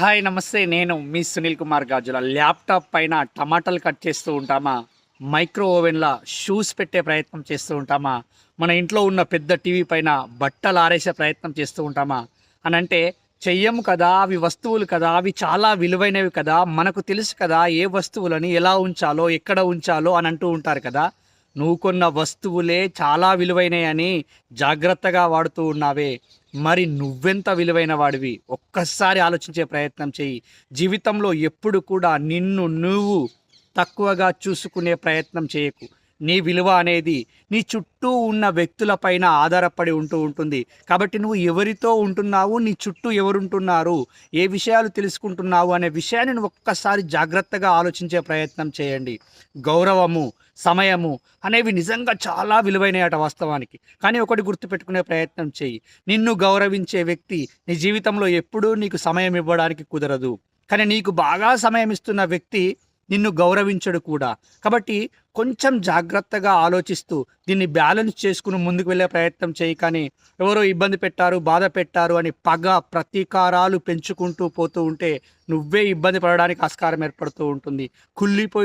Hi నమస్తే. నేను మీ సునీల్ కుమార్ గాజుల. Laptop పైన టమాటాలు కట్ చేస్తూ ఉంటామా, మైక్రో ఓవెన్లో షూస్ పెట్టే ప్రయత్నం చేస్తూ ఉంటామా, మన ఇంట్లో ఉన్న పెద్ద టీవీ పైన బట్టలు ఆరేసే ప్రయత్నం చేస్తూ ఉంటామా అని అంటే చెయ్యము కదా. అవి వస్తువులు కదా, అవి చాలా విలువైనవి కదా, మనకు తెలుసు కదా ఏ వస్తువులని ఎలా ఉంచాలో ఎక్కడ ఉంచాలో అని అంటూ ఉంటారు కదా. నువ్వు కొన్న వస్తువులే చాలా విలువైనయని జాగ్రత్తగా వాడుతూ ఉన్నావే, మరి నువ్వెంత విలువైన వాడివి ఒక్కసారి ఆలోచించే ప్రయత్నం చెయ్యి. జీవితంలో ఎప్పుడు కూడా నిన్ను నువ్వు తక్కువగా చూసుకునే ప్రయత్నం చేయకు. నీ విలువ అనేది నీ చుట్టూ ఉన్న వ్యక్తుల పైన ఆధారపడి ఉంటుంది. కాబట్టి నువ్వు ఎవరితో ఉంటున్నావు, నీ చుట్టూ ఎవరుంటున్నారు, ఏ విషయాలు తెలుసుకుంటున్నావు అనే విషయాన్ని నువ్వు ఒక్కసారి జాగ్రత్తగా ఆలోచించే ప్రయత్నం చేయండి. గౌరవము, సమయము అనేవి నిజంగా చాలా విలువైనయట వాస్తవానికి. కానీ ఒకటి గుర్తుపెట్టుకునే ప్రయత్నం చేయి. నిన్ను గౌరవించే వ్యక్తి నీ జీవితంలో ఎప్పుడూ నీకు సమయం ఇవ్వడానికి కుదరదు. కానీ నీకు బాగా సమయం ఇస్తున్న వ్యక్తి నిన్ను గౌరవించడు కూడా. కాబట్టి కొంచెం జాగ్రత్తగా ఆలోచిస్తూ దీన్ని బ్యాలెన్స్ చేసుకుని ముందుకు వెళ్ళే ప్రయత్నం చేయి. కానీ ఎవరో ఇబ్బంది పెట్టారు, బాధ పెట్టారు అని పగ ప్రతీకారాలు పెంచుకుంటూ పోతూ ఉంటే నువ్వే ఇబ్బంది పడడానికి ఆస్కారం ఏర్పడుతూ ఉంటుంది. కుళ్ళిపోయి